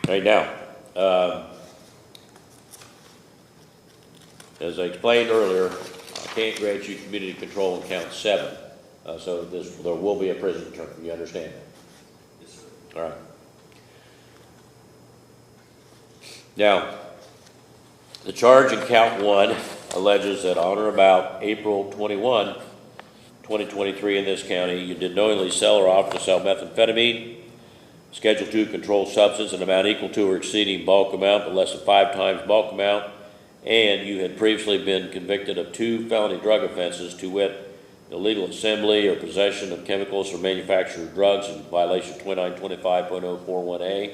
Right now, as I explained earlier, I can't grant you community control in count 7. So there will be a prison term. You understand that? Yes, sir. All right. Now, the charge in count 1 alleges that on or about April 21, 2023 in this county, you did knowingly sell or offer to sell methamphetamine, Schedule 2 controlled substance, an amount equal to or exceeding bulk amount but less than 5 times bulk amount, and you had previously been convicted of 2 felony drug offenses, to wit, illegal assembly or possession of chemicals or manufacture of drugs in violation of 2925.041A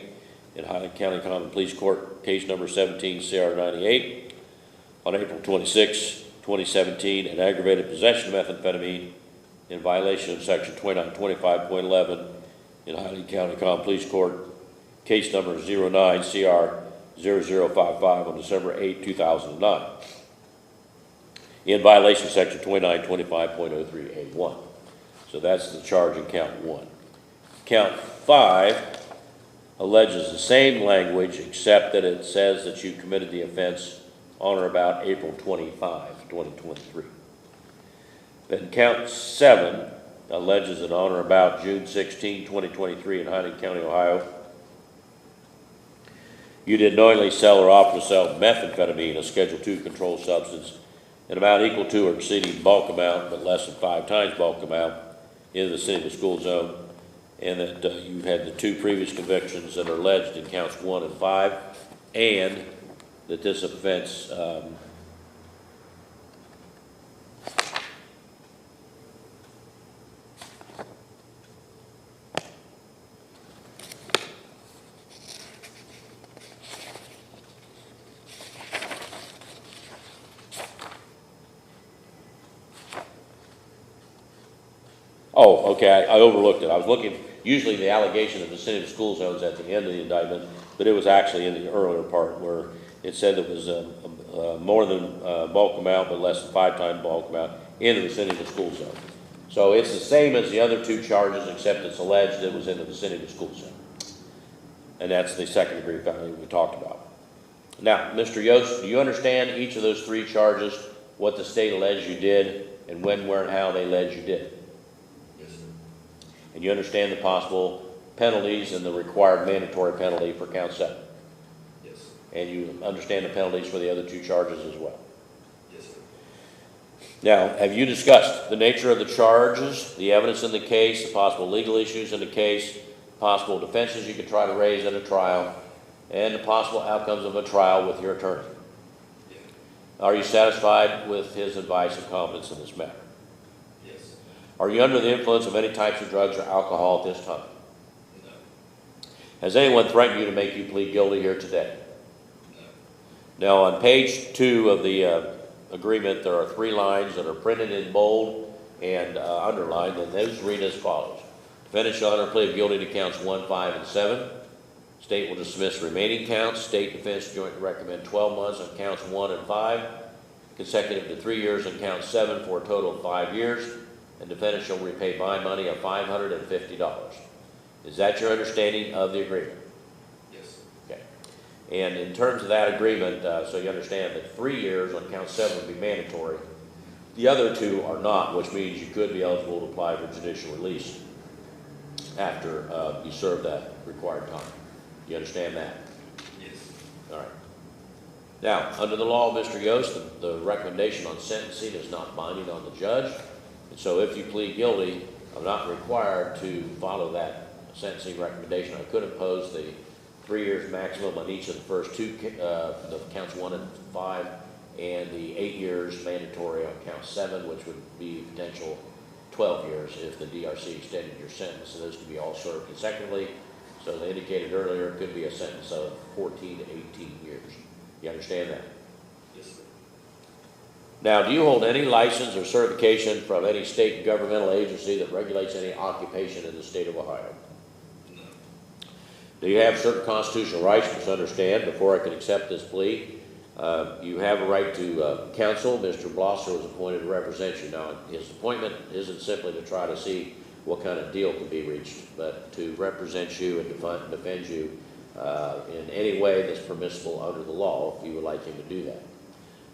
in Highland County Common Pleas Court, case number 17 CR 98, on April 26, 2017, and aggravated possession of methamphetamine in violation of section 2925.11 in Highland County Common Pleas Court, case number 09 CR 0055 on December 8, 2009. In violation of section 2925.03A1. So that's the charge in count 1. Count 5 alleges the same language, except that it says that you committed the offense on or about April 25, 2023. Then count 7 alleges that on or about June 16, 2023 in Highland County, Ohio, you did knowingly sell or offer to sell methamphetamine, a Schedule 2 controlled substance, an amount equal to or exceeding bulk amount but less than 5 times bulk amount in the vicinity of the school zone, and that you had the 2 previous convictions that are alleged in counts 1 and 5, and that this offense oh, okay, I overlooked it. I was looking, usually the allegation of the vicinity of school zones at the end of the indictment, but it was actually in the earlier part where it said it was more than bulk amount but less than 5 times bulk amount in the vicinity of the school zone. So it's the same as the other 2 charges, except it's alleged it was in the vicinity of the school zone. And that's the second degree felony we talked about. Now, Mr. Yost, do you understand each of those 3 charges, what the state alleged you did, and when, where, and how they alleged you did? And you understand the possible penalties and the required mandatory penalty for count 7? Yes. And you understand the penalties for the other 2 charges as well? Yes, sir. Now, have you discussed the nature of the charges, the evidence in the case, the possible legal issues in the case, possible defenses you could try to raise at a trial, and the possible outcomes of a trial with your attorney? Yeah. Are you satisfied with his advice and confidence in this matter? Yes. Are you under the influence of any types of drugs or alcohol at this time? No. Has anyone threatened you to make you plead guilty here today? No. Now, on page 2 of the agreement, there are 3 lines that are printed in bold and underlined, and those read as follows. Defendant shall enter plea of guilty to counts 1, 5, and 7. State will dismiss remaining counts. State defense joint recommend 12 months on counts 1 and 5, consecutive to 3 years on count 7 for a total of 5 years, and defendant shall repay bond money of $550. Is that your understanding of the agreement? Yes. Okay. And in terms of that agreement, so you understand that 3 years on count 7 would be mandatory. The other 2 are not, which means you could be eligible to apply for judicial release after you serve that required time. Do you understand that? Yes. All right. Now, under the law, Mr. Yost, the recommendation on sentencing is not binding on the judge. And so if you plead guilty, I'm not required to follow that sentencing recommendation. I could impose the 3 years maximum on each of the first 2, the counts 1 and 5, and the 8 years mandatory on count 7, which would be potential 12 years if the DRC extended your sentence. So those could be all served consecutively. So as I indicated earlier, it could be a sentence of 14 to 18 years. You understand that? Yes, sir. Now, do you hold any license or certification from any state governmental agency that regulates any occupation in the state of Ohio? No. Do you have certain constitutional rights, which understand, before I can accept this plea? You have a right to counsel. Mr. Blosser was appointed to represent you. Now, his appointment isn't simply to try to see what kind of deal can be reached, but to represent you and defend you in any way that's permissible under the law, if you would like him to do that.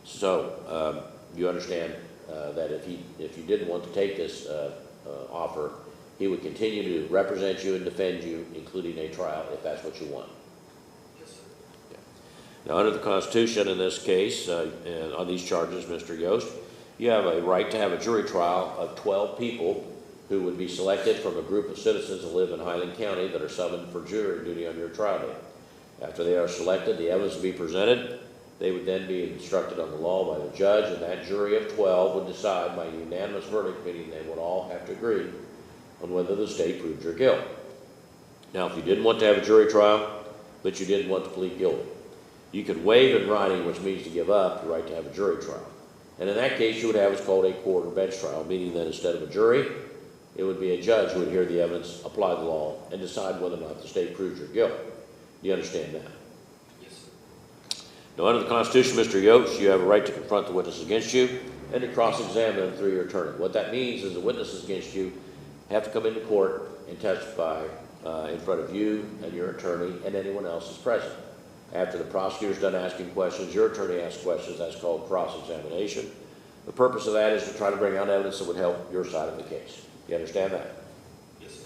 So, you understand that if you didn't want to take this offer, he would continue to represent you and defend you, including a trial, if that's what you want. Yes, sir. Now, under the Constitution, in this case, and on these charges, Mr. Yost, you have a right to have a jury trial of 12 people who would be selected from a group of citizens that live in Highland County that are summoned for jury duty on your trial day. After they are selected, the evidence will be presented. They would then be instructed on the law by the judge, and that jury of 12 would decide by unanimous verdict, meaning they would all have to agree on whether the state proved your guilt. Now, if you didn't want to have a jury trial, but you didn't want to plead guilty, you could waive in writing, which means to give up the right to have a jury trial. And in that case, you would have what's called a court or bench trial, meaning that instead of a jury, it would be a judge who would hear the evidence, apply the law, and decide whether or not the state proves your guilt. Do you understand that? Yes, sir. Now, under the Constitution, Mr. Yost, you have a right to confront the witnesses against you and to cross-examine them through your attorney. What that means is the witnesses against you have to come into court and testify in front of you and your attorney and anyone else is present. After the prosecutor's done asking questions, your attorney asks questions. That's called cross-examination. The purpose of that is to try to bring out evidence that would help your side of the case. You understand that? Yes, sir.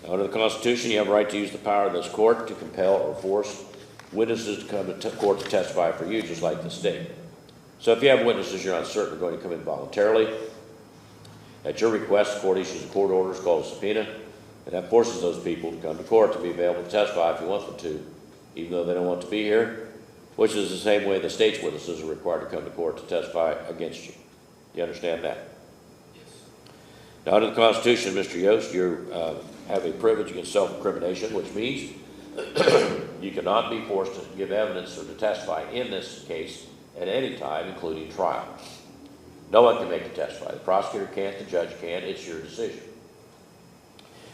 Now, under the Constitution, you have a right to use the power of this court to compel or force witnesses to come to court to testify for you, just like the state. So if you have witnesses you're uncertain are going to come in voluntarily, at your request, the court issues a court order called a subpoena, and that forces those people to come to court to be available to testify if you want them to, even though they don't want to be here, which is the same way the state's witnesses are required to come to court to testify against you. Do you understand that? Yes. Now, under the Constitution, Mr. Yost, you have a privilege against self-incrimination, which means you cannot be forced to give evidence or to testify in this case at any time, including trial. No one can make you testify. The prosecutor can't, the judge can't. It's your decision.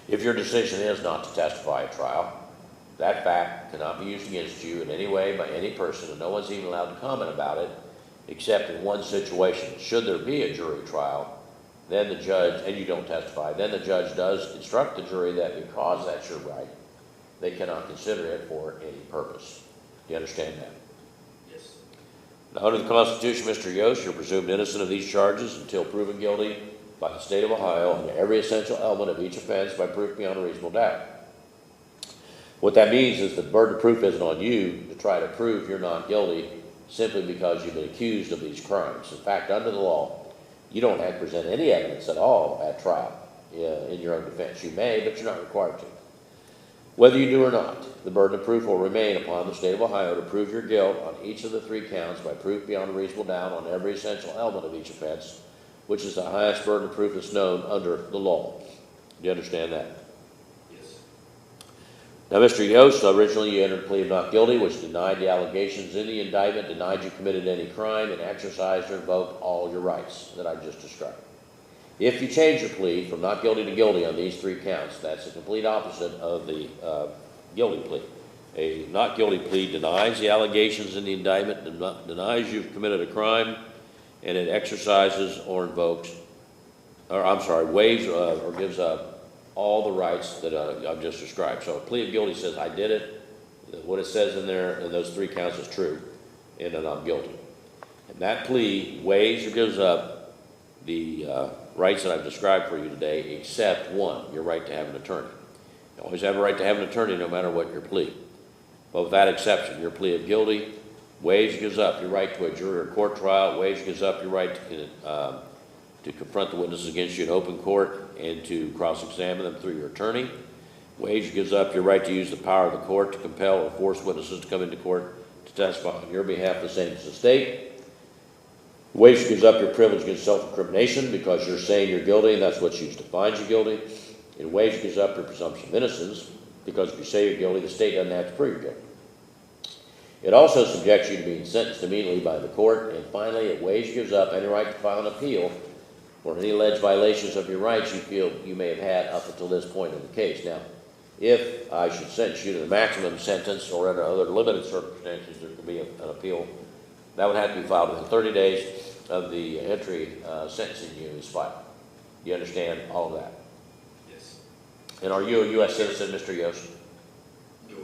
If your decision is not to testify at trial, that fact cannot be used against you in any way by any person, and no one's even allowed to comment about it, except in one situation. Should there be a jury trial, then the judge, and you don't testify, then the judge does instruct the jury that because that's your right, they cannot consider it for any purpose. Do you understand that? Yes. Now, under the Constitution, Mr. Yost, you're presumed innocent of these charges until proven guilty by the state of Ohio on every essential element of each offense by proof beyond a reasonable doubt. What that means is the burden of proof isn't on you to try to prove you're not guilty simply because you've been accused of these crimes. In fact, under the law, you don't have to present any evidence at all at trial in your own defense. You may, but you're not required to. Whether you do or not, the burden of proof will remain upon the state of Ohio to prove your guilt on each of the 3 counts by proof beyond a reasonable doubt on every essential element of each offense, which is the highest burden of proof that's known under the law. Do you understand that? Yes. Now, Mr. Yost, originally you entered a plea of not guilty, which denied the allegations in the indictment, denied you committed any crime, and exercised or invoked all your rights that I just described. If you change your plea from not guilty to guilty on these 3 counts, that's the complete opposite of the guilty plea. A not guilty plea denies the allegations in the indictment, denies you've committed a crime, and it exercises or invokes, waives or gives up all the rights that I've just described. So a plea of guilty says, I did it. What it says in there in those 3 counts is true, and then I'm guilty. And that plea waives or gives up the rights that I've described for you today, except one, your right to have an attorney. You always have a right to have an attorney no matter what your plea. But with that exception, your plea of guilty waives or gives up your right to a jury or court trial, waives or gives up your right to confront the witnesses against you in open court and to cross-examine them through your attorney. Waives or gives up your right to use the power of the court to compel or force witnesses to come into court to testify on your behalf, the same as the state. Waives gives up your privilege against self-incrimination because you're saying you're guilty and that's what's used to find you guilty. And waives gives up your presumption of innocence because if you say you're guilty, the state doesn't have to prove you're guilty. It also subjects you to being sentenced immediately by the court. And finally, it waives gives up any right to file an appeal for any alleged violations of your rights you feel you may have had up until this point in the case. Now, if I should sentence you to the maximum sentence or under other limited circumstances there could be an appeal, that would have to be filed within 30 days of the entry sentencing you is filed. You understand all of that? Yes. And are you a U.S. citizen, Mr. Yost? Do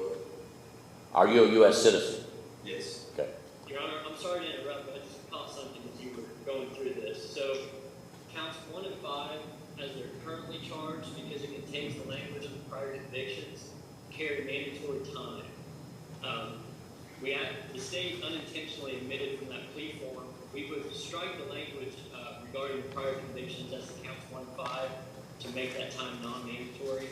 Are you a U.S. citizen? Yes. Okay. Your Honor, I'm sorry to interrupt, but I just caught something as you were going through this. So, counts 1 and 5, as they're currently charged, because it contains the language of the prior convictions, carry mandatory time. The state unintentionally omitted from that plea form, we would strike the language regarding the prior convictions as to counts 1 and 5 to make that time non-mandatory.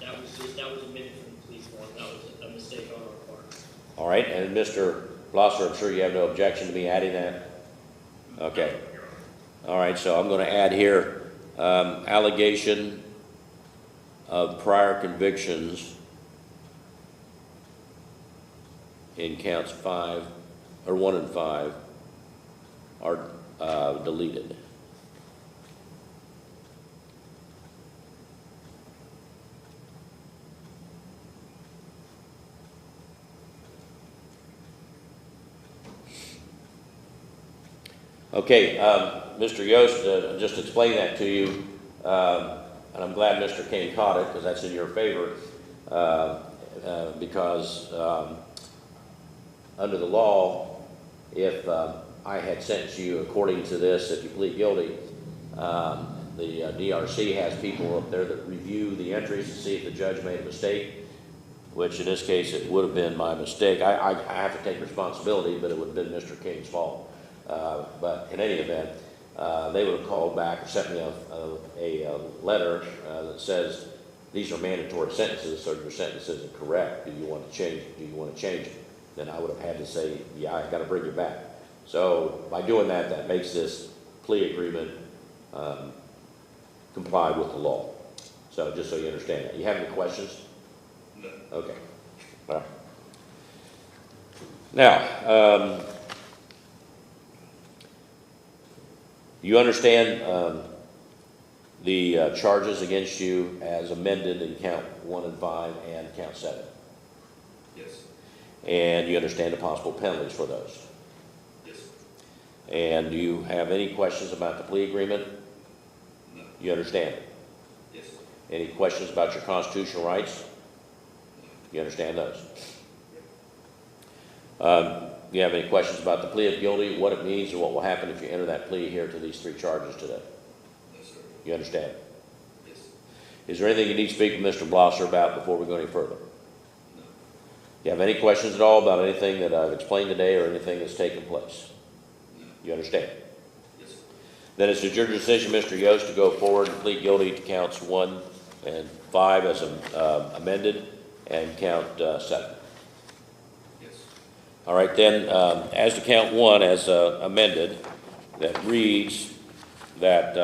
That was omitted from the plea form. That was a mistake on our part. All right, and Mr. Blosser, I'm sure you have no objection to me adding that? Okay. All right, so I'm going to add here, allegation of prior convictions in counts 5, or 1 and 5 are deleted. Okay, Mr. Yost, just explain that to you, and I'm glad Mr. King caught it because that's in your favor, because under the law, if I had sentenced you according to this, if you plead guilty, the DRC has people up there that review the entries to see if the judge made a mistake, which in this case it would have been my mistake. I have to take responsibility, but it would have been Mr. King's fault. But in any event, they would have called back or sent me a letter that says these are mandatory sentences, so your sentence isn't correct. Do you want to change it? Do you want to change it? Then I would have had to say, yeah, I got to bring you back. So by doing that, that makes this plea agreement comply with the law. So just so you understand that. You have any questions? No. Okay. All right. Now, you understand the charges against you as amended in count 1 and 5 and count 7? Yes. And you understand the possible penalties for those? Yes. And do you have any questions about the plea agreement? No. You understand? Yes. Any questions about your constitutional rights? You understand those? Do you have any questions about the plea of guilty, what it means, or what will happen if you enter that plea here to these 3 charges today? No, sir. You understand? Yes. Is there anything you need to speak with Mr. Blosser about before we go any further? No. Do you have any questions at all about anything that I've explained today or anything that's taken place? No. You understand? Yes, sir. Then it's your decision, Mr. Yost, to go forward and plead guilty to counts 1 and 5 as amended and count 7. Yes. All right, then, as to count 1 as amended, that reads that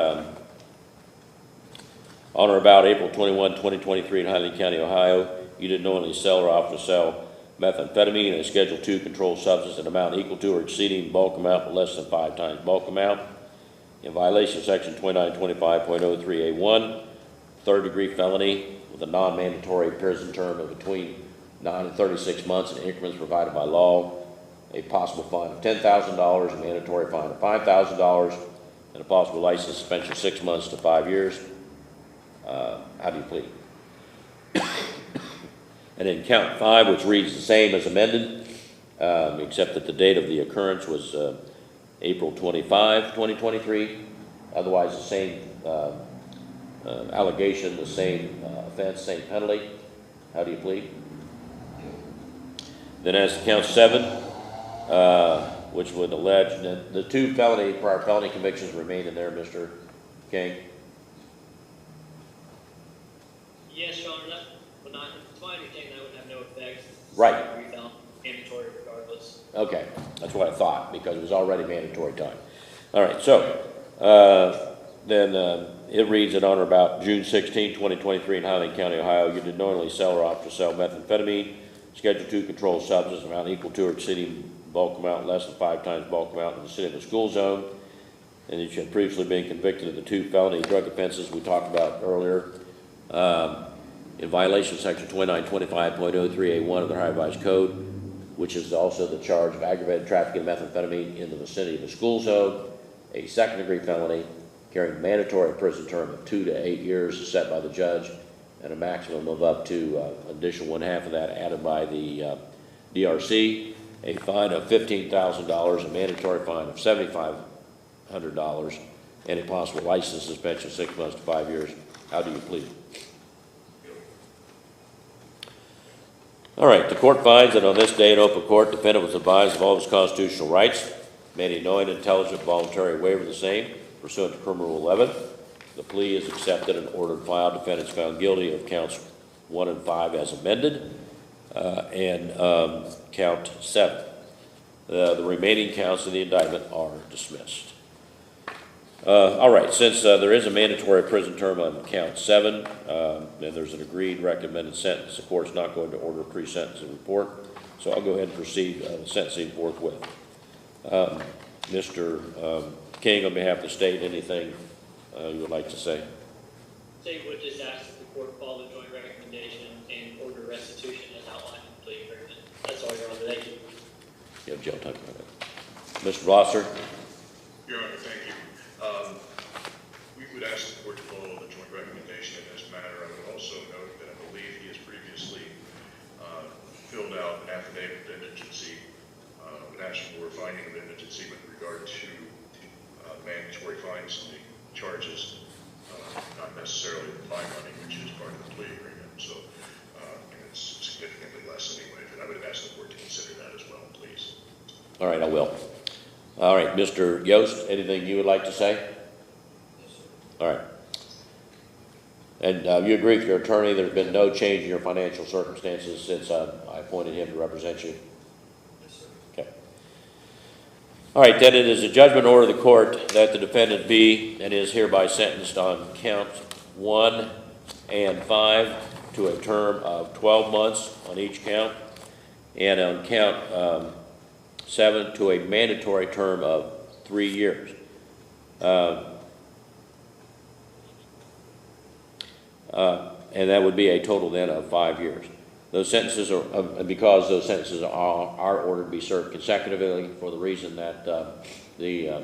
on or about April 21, 2023 in Highland County, Ohio, you did knowingly sell or offer to sell methamphetamine and a Schedule II controlled substance in amount equal to or exceeding bulk amount but less than 5 times bulk amount in violation of Section 2925.03A1, third-degree felony with a non-mandatory prison term of between 9 and 36 months in increments provided by law, a possible fine of $10,000, a mandatory fine of $5,000, and a possible license suspension of 6 months to 5 years. How do you plead? And then count 5, which reads the same as amended, except that the date of the occurrence was April 25, 2023. Otherwise, the same allegation, the same offense, same penalty. How do you plead? Then as to count 7, which would allege that the 2 prior felony convictions remain in there, Mr. King. Yes, Your Honor, that would not, to my understanding, that would have no effect. Right. Mandatory regardless. Okay, that's what I thought, because it was already mandatory time. All right, so then it reads that on or about June 16, 2023 in Highland County, Ohio, you did knowingly sell or offer to sell methamphetamine, Schedule II controlled substance, amount equal to or exceeding bulk amount less than 5 times bulk amount in the city of the school zone, and that you had previously been convicted of the 2 felony drug offenses we talked about earlier, in violation of Section 2925.03A1 of the Ohio Revised Code, which is also the charge of aggravated trafficking of methamphetamine in the vicinity of the school zone, a second-degree felony carrying a mandatory prison term of 2 to 8 years set by the judge, and a maximum of up to additional one half of that added by the DRC, a fine of $15,000, a mandatory fine of $7,500, and a possible license suspension of 6 months to 5 years. How do you plead? All right, the court finds that on this day in open court, defendant was advised of all of his constitutional rights, made a knowing, intelligent, voluntary waiver of the same pursuant to Criminal Rule 11. The plea is accepted and ordered filed. Defendant is found guilty of counts 1 and 5 as amended, and count 7. The remaining counts of the indictment are dismissed. All right, since there is a mandatory prison term on count 7, and there's an agreed recommended sentence, the court's not going to order a pre-sentencing report, so I'll go ahead and proceed sentencing forthwith. Mr. King, on behalf of the state, anything you would like to say? State would just ask that the court follow the joint recommendation and order restitution as outlined in the plea agreement. That's all, Your Honor. Thank you. You have jail time. Mr. Blosser? Your Honor, thank you. We would ask the court to follow the joint recommendation in this matter. I would also note that I believe he has previously filled out an affidavit of indigency. Would ask for a finding of indigency with regard to mandatory fines and the charges, not necessarily the fine money, which is part of the plea agreement. So it's significantly less anyway. But I would ask the court to consider that as well, please. All right, I will. All right, Mr. Yost, anything you would like to say? Yes, sir. All right. And you agree with your attorney, there's been no change in your financial circumstances since I appointed him to represent you? Yes, sir. Okay. All right, then it is a judgment order of the court that the defendant be and is hereby sentenced on count 1 and 5 to a term of 12 months on each count, and on count 7 to a mandatory term of 3 years. And that would be a total then of 5 years. Those sentences are, because those sentences are ordered to be served consecutively for the reason that the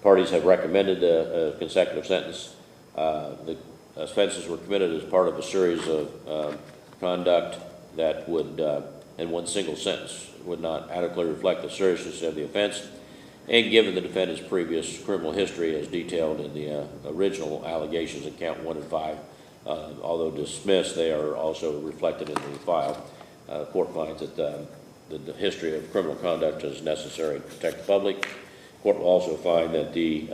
parties have recommended a consecutive sentence. The offenses were committed as part of a series of conduct that would, in one single sentence, would not adequately reflect the seriousness of the offense. And given the defendant's previous criminal history as detailed in the original allegations in count 1 and 5, although dismissed, they are also reflected in the file. The court finds that the history of criminal conduct is necessary to protect the public. The court will also find that the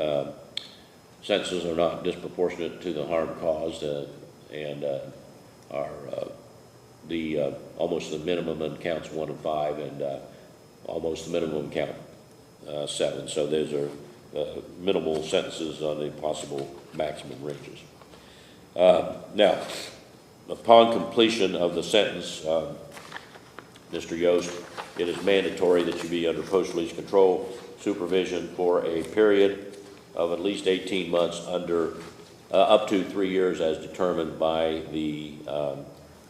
sentences are not disproportionate to the harm caused and are almost the minimum in counts 1 and 5 and almost the minimum in count 7. So those are minimal sentences on the possible maximum ranges. Now, upon completion of the sentence, Mr. Yost, it is mandatory that you be under post-release control supervision for a period of at least 18 months under up to 3 years as determined by the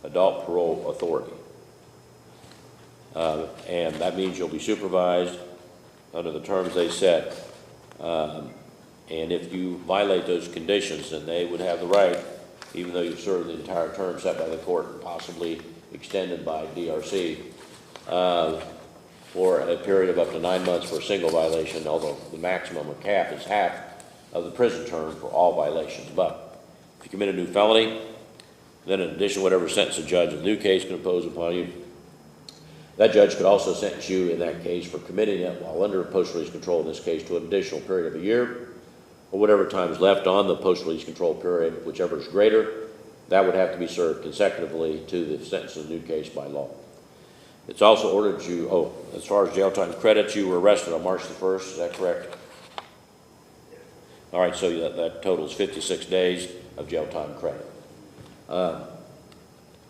adult parole authority. And that means you'll be supervised under the terms they set. And if you violate those conditions, then they would have the right, even though you've served the entire term set by the court and possibly extended by DRC, for a period of up to 9 months for a single violation, although the maximum or cap is half of the prison term for all violations. But if you commit a new felony, then in addition to whatever sentence a judge in the new case can impose upon you, that judge could also sentence you in that case for committing it while under post-release control, in this case, to an additional period of a year, or whatever time is left on the post-release control period, whichever is greater, that would have to be served consecutively to the sentence in the new case by law. It's also ordered you, as far as jail time credits, you were arrested on March the 1st, is that correct? All right, so that totals 56 days of jail time credit.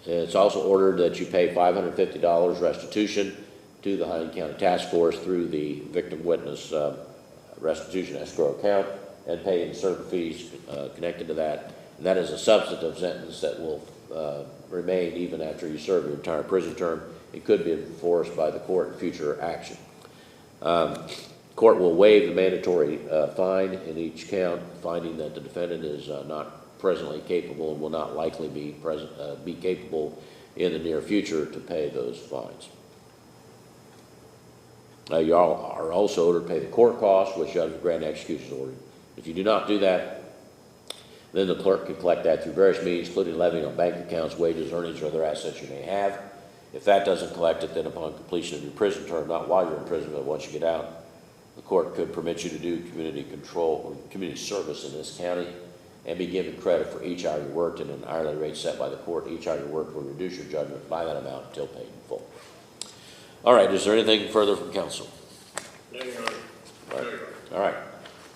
It's also ordered that you pay $550 restitution to the Highland County Task Force through the victim witness restitution escrow account and pay in certain fees connected to that. And that is a substantive sentence that will remain even after you serve your entire prison term. It could be enforced by the court in future action. Court will waive the mandatory fine in each count, finding that the defendant is not presently capable and will not likely be capable in the near future to pay those fines. You all are also ordered to pay the court costs, which judge will grant execution order. If you do not do that, then the clerk can collect that through various means, including levying on bank accounts, wages, earnings, or other assets you may have. If that doesn't collect it, then upon completion of your prison term, not while you're in prison, but once you get out, the court could permit you to do community control or community service in this county and be given credit for each hour you worked and an hourly rate set by the court. Each hour you worked will reduce your judgment by that amount until paid in full. All right, is there anything further from council? No, Your Honor. All right. No, Your Honor.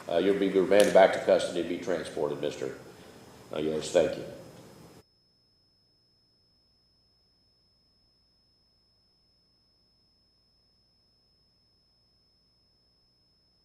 All right. You'll be remanded back to custody and be transported, Mr. Yes, thank you.